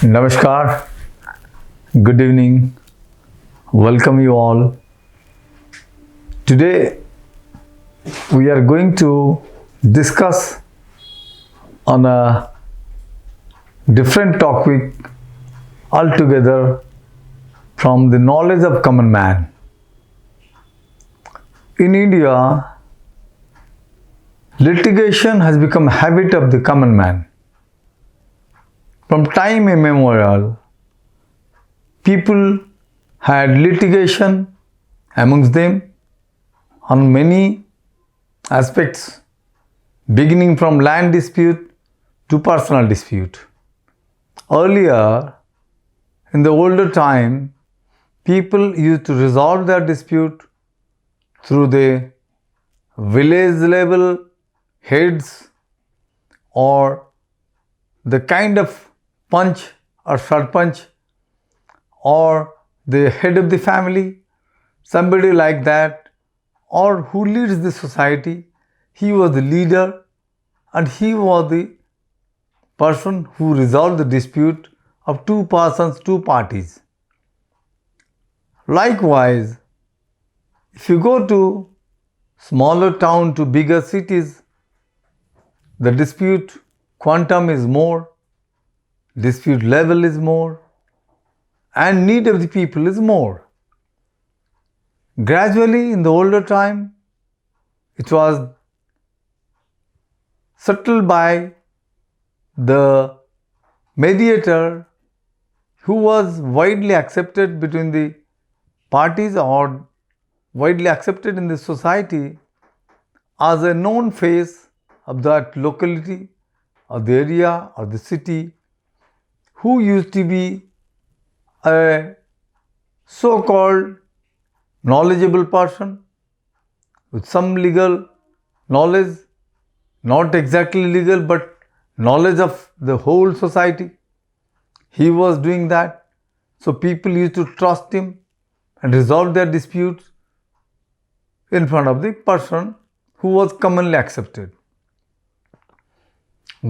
Namaskar, good evening, welcome you all. Today we are going to discuss on a different topic altogether from the knowledge of common man. In India, litigation has become a habit of the common man. From time immemorial, people had litigation amongst them on many aspects, beginning from land dispute to personal dispute. Earlier, in the older time, people used to resolve their dispute through the village level heads or the kind of panch or sarpanch or the head of the family, somebody like that, or who leads the society. He was the leader and he was the person who resolved the dispute of two persons, two parties. Likewise, if you go to smaller town to bigger cities, the dispute quantum is more, dispute level is more, and need of the people is more. Gradually, in the older time, it was settled by the mediator who was widely accepted between the parties or widely accepted in the society as a known face of that locality or the area or the city, who used to be a so-called knowledgeable person with some legal knowledge, not exactly legal but knowledge of the whole society. He was doing that. So people used to trust him and resolve their disputes in front of the person who was commonly accepted.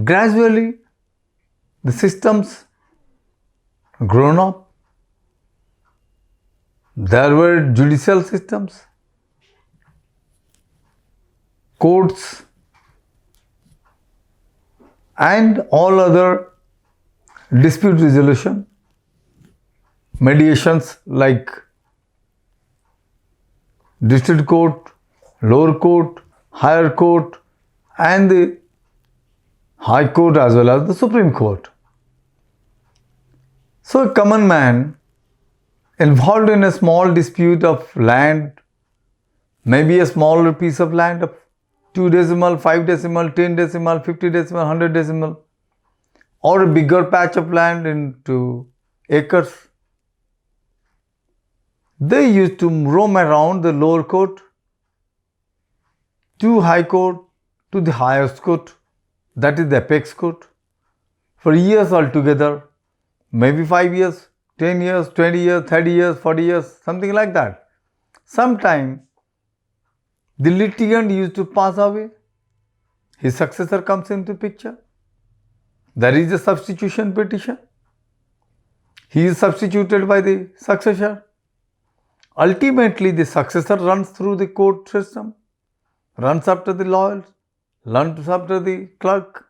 Gradually, the systems grown up. There were judicial systems, courts, and all other dispute resolution, mediations like district court, lower court, higher court, and the high court as well as the Supreme Court. So a common man involved in a small dispute of land, maybe a smaller piece of land of 2 decimal, 5 decimal, 10 decimal, 50 decimal, 100 decimal, or a bigger patch of land into acres. They used to roam around the lower court to high court to the highest court, that is the apex court, for years altogether, maybe 5 years, 10 years, 20 years, 30 years, 40 years, something like that. Sometime the litigant used to pass away, his successor comes into picture. There is a substitution petition. He is substituted by the successor. Ultimately, the successor runs through the court system, runs after the lawyers, runs after the clerk.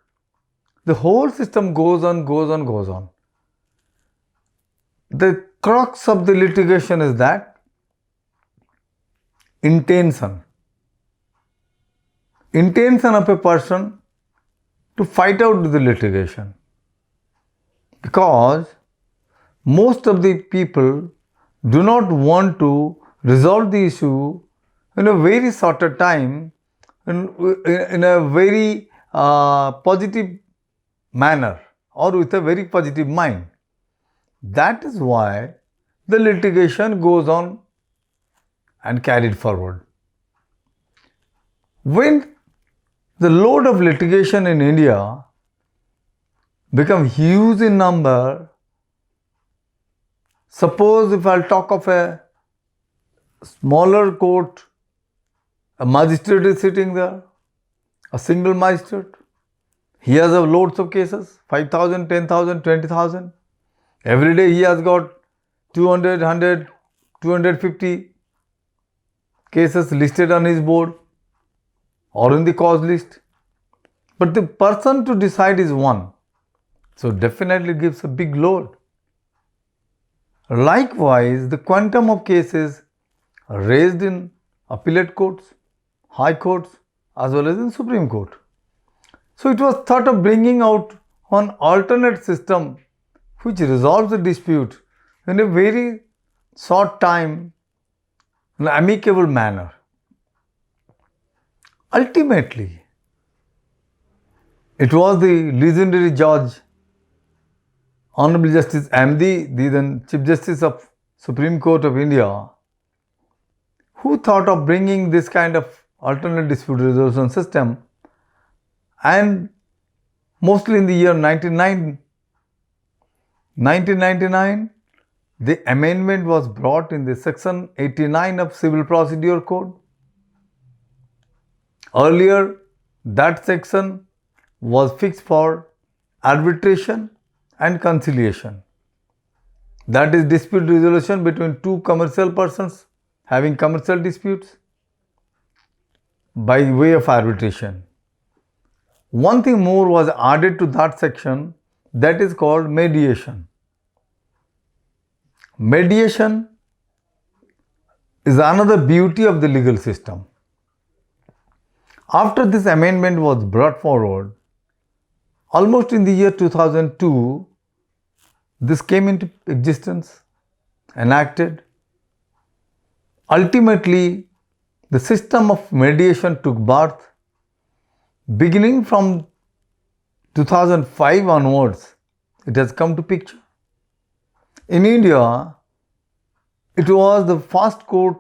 The whole system goes on, goes on, goes on. The crux of the litigation is that intention of a person to fight out the litigation, because most of the people do not want to resolve the issue in a very shorter time, in a very positive manner or with a very positive mind. That is why the litigation goes on and carried forward. When the load of litigation in India become huge in number, suppose if I'll talk of a smaller court, a magistrate is sitting there, a single magistrate. He has loads of cases, 5,000, 10,000, 20,000. Every day he has got 200, 100, 250 cases listed on his board or in the cause list. But the person to decide is one. So definitely gives a big load. Likewise, the quantum of cases raised in appellate courts, high courts, as well as in Supreme Court. So it was thought of bringing out an alternate system which resolves the dispute in a very short time, in an amicable manner. Ultimately, it was the legendary judge, Honorable Justice Amdi, the then Chief Justice of Supreme Court of India, who thought of bringing this kind of alternate dispute resolution system, and mostly in the year 1999, the amendment was brought in the section 89 of Civil Procedure Code. Earlier, that section was fixed for arbitration and conciliation. That is dispute resolution between two commercial persons having commercial disputes by way of arbitration. One thing more was added to that section, that is called mediation. Mediation is another beauty of the legal system. After this amendment was brought forward, almost in the year 2002, this came into existence, enacted. Ultimately, the system of mediation took birth. Beginning from 2005 onwards, it has come to picture. In India, it was the first court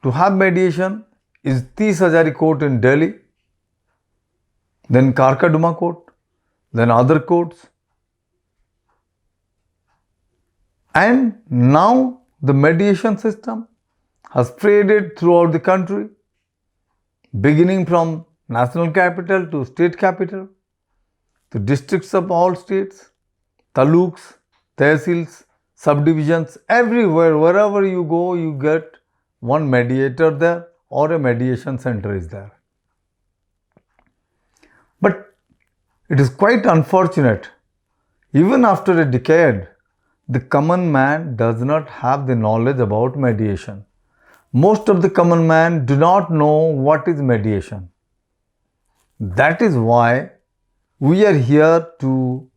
to have mediation is Tees Hazari Court in Delhi, then Karkaduma Court, then other courts. And now the mediation system has spread throughout the country, beginning from national capital to state capital, to districts of all states, taluks, tehsils, subdivisions, everywhere, wherever you go, you get one mediator there or a mediation center is there. But it is quite unfortunate, even after a decade, the common man does not have the knowledge about mediation. Most of the common man do not know what is mediation. That is why we are here to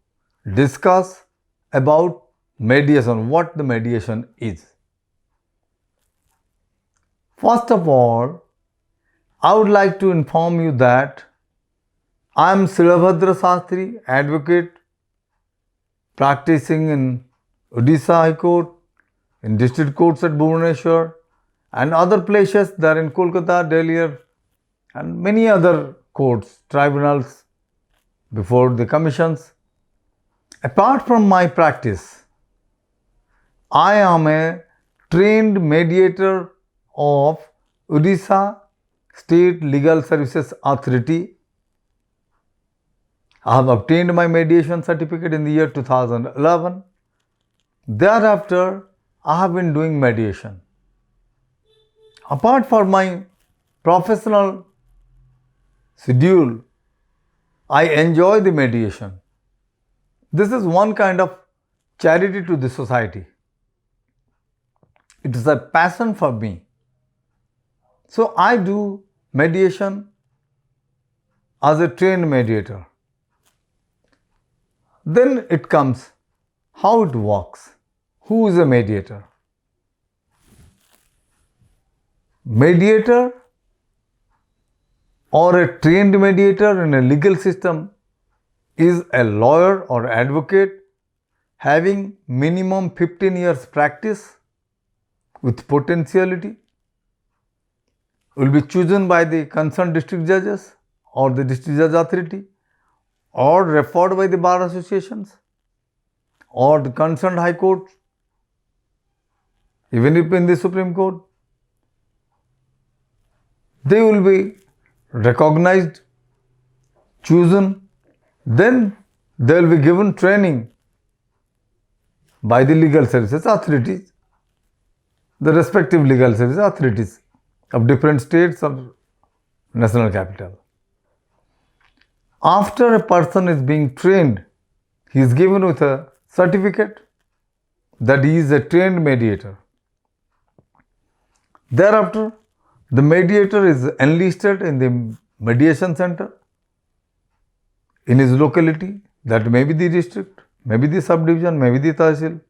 discuss about mediation, what the mediation is. First of all, I would like to inform you that I am Silabhadra Sastri, advocate practicing in Odisha High Court, in district courts at Bhubaneswar and other places there in Kolkata, Delhi and many other courts, tribunals before the commissions. Apart from my practice, I am a trained mediator of Odisha State Legal Services Authority. I have obtained my mediation certificate in the year 2011. Thereafter, I have been doing mediation. Apart from my professional schedule, I enjoy the mediation. This is one kind of charity to the society. It is a passion for me. So I do mediation as a trained mediator. Then it comes how it works. Who is a mediator? Mediator or a trained mediator in a legal system is a lawyer or advocate having minimum 15 years practice with potentiality, will be chosen by the concerned district judges or the district judge authority or referred by the bar associations or the concerned high court, even if in the Supreme Court. They will be recognized, chosen, then they will be given training by the legal services authorities, the respective legal services authorities of different states or national capital. After a person is being trained, he is given with a certificate that he is a trained mediator. Thereafter, the mediator is enlisted in the mediation center in his locality, that may be the district, maybe the subdivision, maybe the tahsil,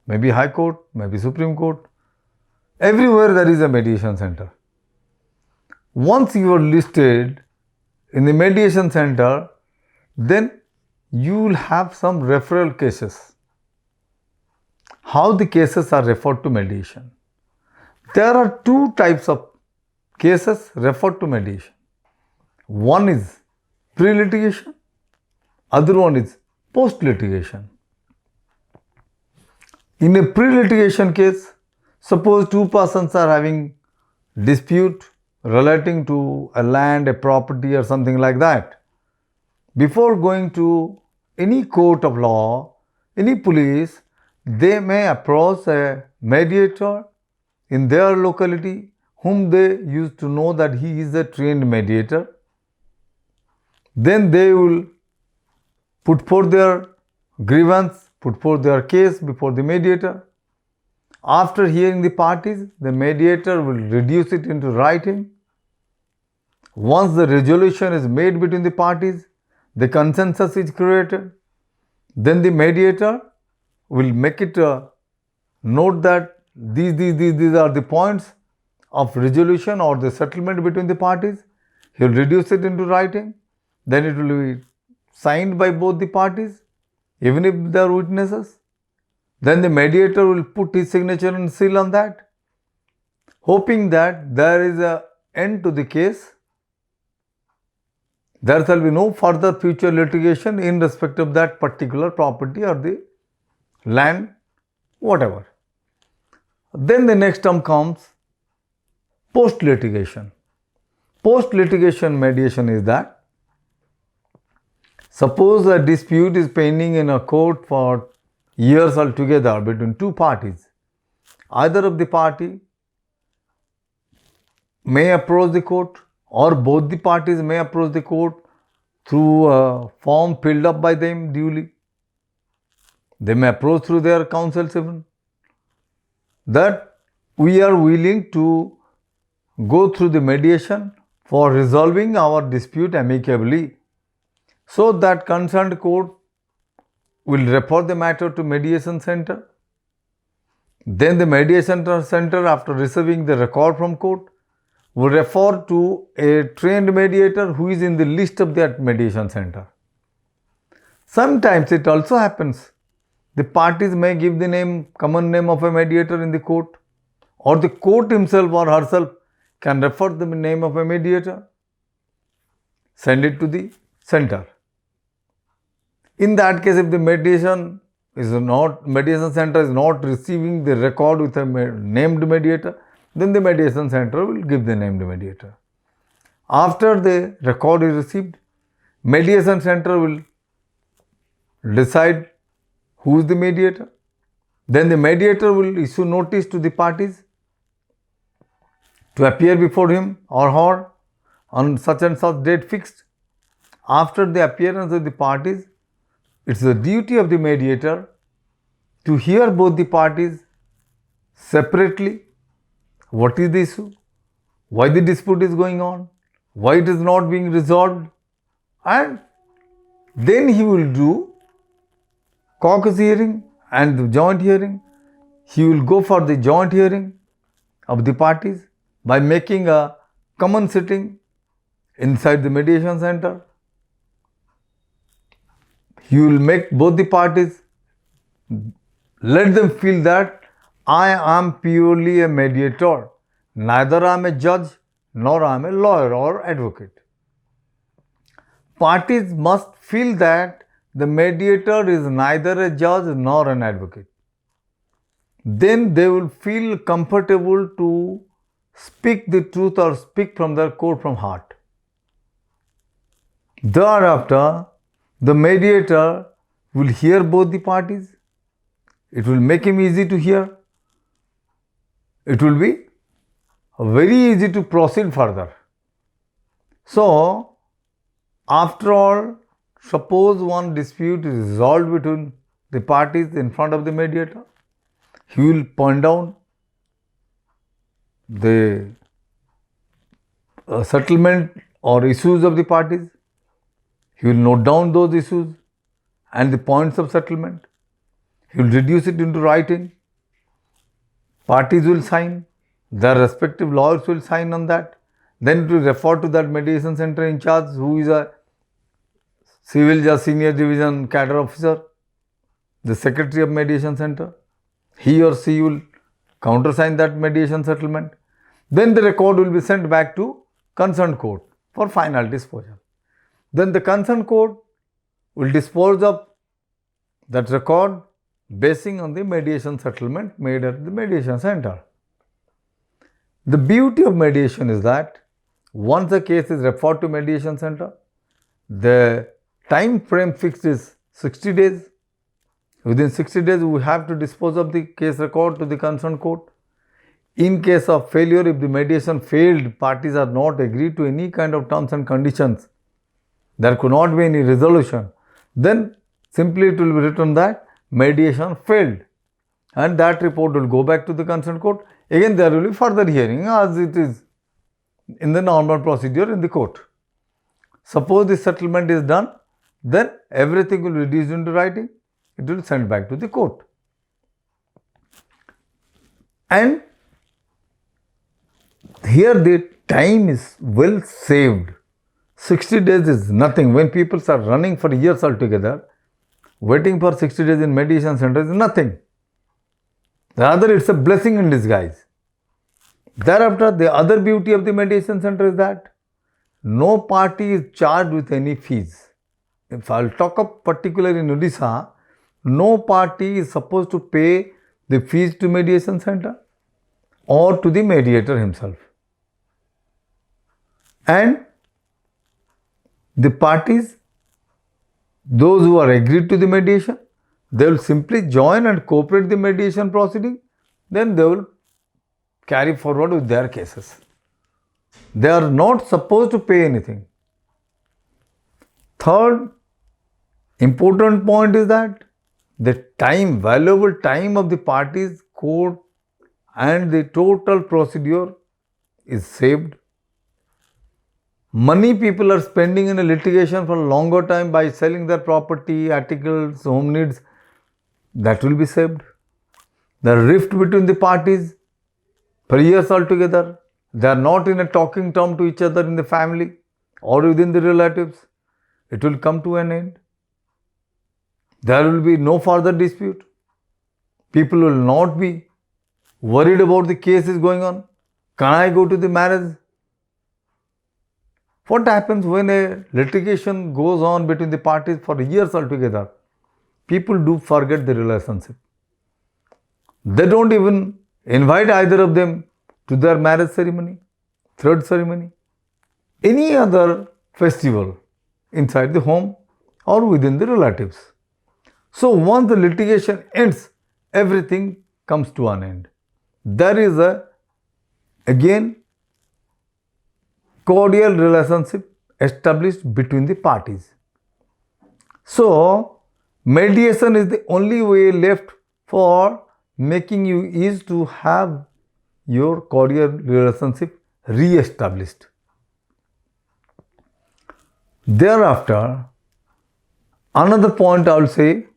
maybe High Court, maybe Supreme Court. Everywhere there is a mediation center. Once you are listed in the mediation center, then you will have some referral cases. How the cases are referred to mediation? There are two types of cases referred to mediation. One is pre-litigation, other one is post-litigation. In a pre-litigation case, suppose two persons are having dispute relating to a land, a property or something like that. Before going to any court of law, any police, they may approach a mediator in their locality whom they used to know that he is a trained mediator. Then they will put forth their grievance, put forth their case before the mediator. After hearing the parties, the mediator will reduce it into writing. Once the resolution is made between the parties, the consensus is created, then the mediator will make it a note that these are the points of resolution or the settlement between the parties. He will reduce it into writing. Then it will be signed by both the parties, even if they are witnesses. Then the mediator will put his signature and seal on that, hoping that there is an end to the case. There shall be no further future litigation in respect of that particular property or the land, whatever. Then the next term comes post-litigation. Post-litigation mediation is that suppose a dispute is pending in a court for years altogether between two parties. Either of the party may approach the court or both the parties may approach the court through a form filled up by them duly. They may approach through their counsels even, that we are willing to go through the mediation for resolving our dispute amicably. So that concerned court will refer the matter to mediation center. Then the mediation center, after receiving the record from court, will refer to a trained mediator who is in the list of that mediation center. Sometimes it also happens, the parties may give the name, common name of a mediator in the court, or the court himself or herself can refer the name of a mediator, send it to the center. In that case, if the mediation center is not receiving the record with a named mediator, then the mediation center will give the named mediator. After the record is received, mediation center will decide who is the mediator. Then the mediator will issue notice to the parties to appear before him or her on such and such date fixed. After the appearance of the parties, it's the duty of the mediator to hear both the parties separately. What is the issue? Why the dispute is going on? Why it is not being resolved? And then he will do caucus hearing and the joint hearing. He will go for the joint hearing of the parties by making a common sitting inside the mediation center. He will make both the parties, let them feel that I am purely a mediator. Neither I am a judge nor I am a lawyer or advocate. Parties must feel that the mediator is neither a judge nor an advocate. Then they will feel comfortable to speak the truth or speak from their core from heart. Thereafter, the mediator will hear both the parties. It will make him easy to hear. It will be very easy to proceed further. So, after all, suppose one dispute is resolved between the parties in front of the mediator. He will point down the settlement or issues of the parties. He will note down those issues and the points of settlement. He will reduce it into writing. Parties will sign. Their respective lawyers will sign on that. Then it will refer to that mediation center in charge, who is a civil judge senior division cadre officer, the secretary of mediation center. He or she will countersign that mediation settlement. Then the record will be sent back to concerned court for final disposal. Then the concerned court will dispose of that record basing on the mediation settlement made at the mediation center. The beauty of mediation is that once a case is referred to mediation center, the time frame fixed is 60 days. Within 60 days, we have to dispose of the case record to the concerned court. In case of failure, if the mediation failed, parties are not agreed to any kind of terms and conditions, there could not be any resolution, then simply it will be written that mediation failed, and that report will go back to the concerned court. Again, there will be further hearing as it is in the normal procedure in the court. Suppose the settlement is done, then everything will be reduced into writing. It will be sent back to the court. And here the time is well saved. 60 days is nothing. When people are running for years altogether, waiting for 60 days in mediation center is nothing. Rather, it's a blessing in disguise. Thereafter, the other beauty of the mediation center is that no party is charged with any fees. If I'll talk of particularly in Odisha, no party is supposed to pay the fees to mediation center or to the mediator himself. And the parties, those who are agreed to the mediation, they will simply join and cooperate the mediation proceeding. Then they will carry forward with their cases. They are not supposed to pay anything. Third important point is that the time, valuable time of the parties, court and the total procedure is saved. Money people are spending in a litigation for a longer time by selling their property, articles, home needs, that will be saved. The rift between the parties for years altogether, they are not in a talking term to each other in the family or within the relatives, it will come to an end. There will be no further dispute. People will not be worried about the case is going on. Can I go to the marriage? What happens when a litigation goes on between the parties for years altogether? People do forget the relationship. They don't even invite either of them to their marriage ceremony, third ceremony, any other festival inside the home or within the relatives. So once the litigation ends, everything comes to an end. There is again cordial relationship established between the parties. So mediation is the only way left for making you easy to have your cordial relationship re-established. Thereafter, another point I will say,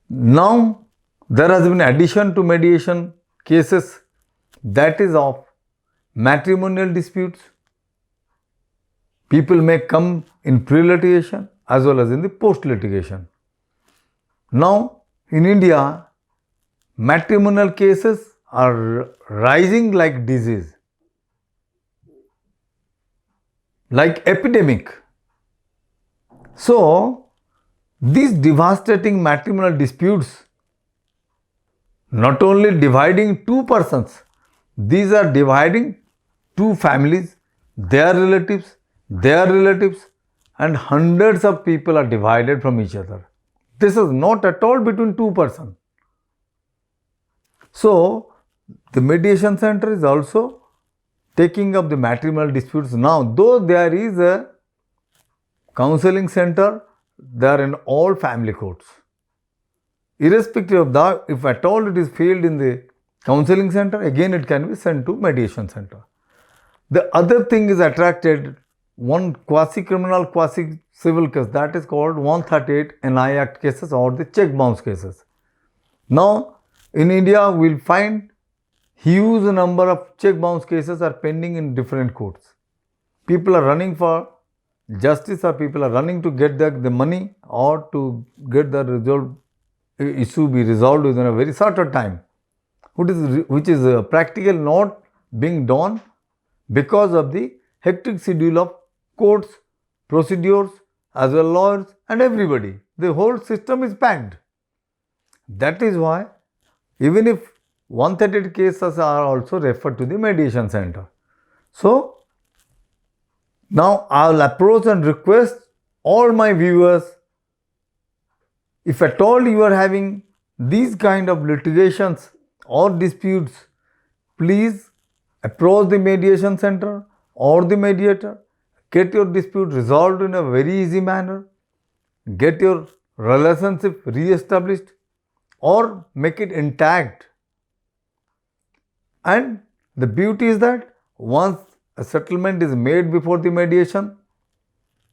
now there has been addition to mediation cases, that is of matrimonial disputes. People may come in pre-litigation as well as in the post-litigation. Now, in India, matrimonial cases are rising like disease, like epidemic. So, these devastating matrimonial disputes not only dividing two persons, these are dividing two families, their relatives, and hundreds of people are divided from each other. This is not at all between two persons. So, the mediation center is also taking up the matrimonial disputes now. Though there is a counseling center, they are in all family courts. Irrespective of that, if at all it is failed in the counseling center, again it can be sent to mediation center. The other thing is attracted one quasi-criminal, quasi-civil case, that is called 138 NI Act cases or the check bounce cases. Now, in India, we will find huge number of check bounce cases are pending in different courts. People are running for justice, or people are running to get the money or to get the issue be resolved within a very shorter time, which is practically not being done because of the hectic schedule of courts, procedures, as well lawyers and everybody. The whole system is packed. That is why even if 138 cases are also referred to the mediation center. So, now I will approach and request all my viewers, if at all you are having these kind of litigations or disputes, please approach the mediation center or the mediator, get your dispute resolved in a very easy manner, get your relationship re-established or make it intact. And the beauty is that once a settlement is made before the mediation,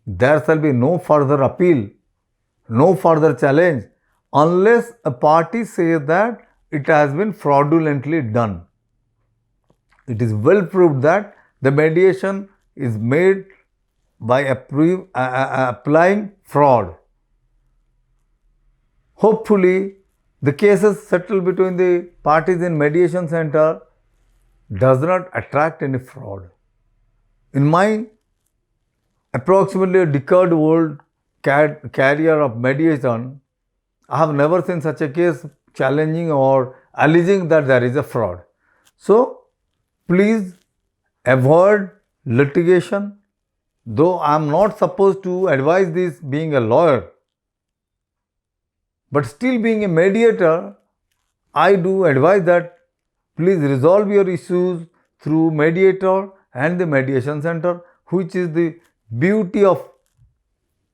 there shall be no further appeal, no further challenge, unless a party says that it has been fraudulently done. It is well proved that the mediation is made by applying fraud. Hopefully, the cases settled between the parties in mediation center does not attract any fraud. In my approximately a decade-old career of mediation, I have never seen such a case challenging or alleging that there is a fraud. So, please avoid litigation. Though I am not supposed to advise this being a lawyer, but still being a mediator, I do advise that please resolve your issues through mediator and the mediation center, which is the beauty of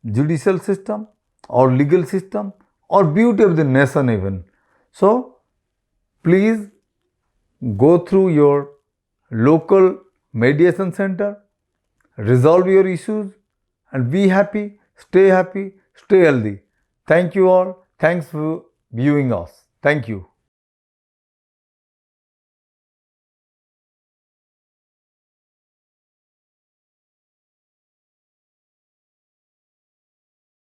judicial system or legal system or beauty of the nation even. So, please go through your local mediation center, resolve your issues and be happy, stay healthy. Thank you all. Thanks for viewing us. Thank you.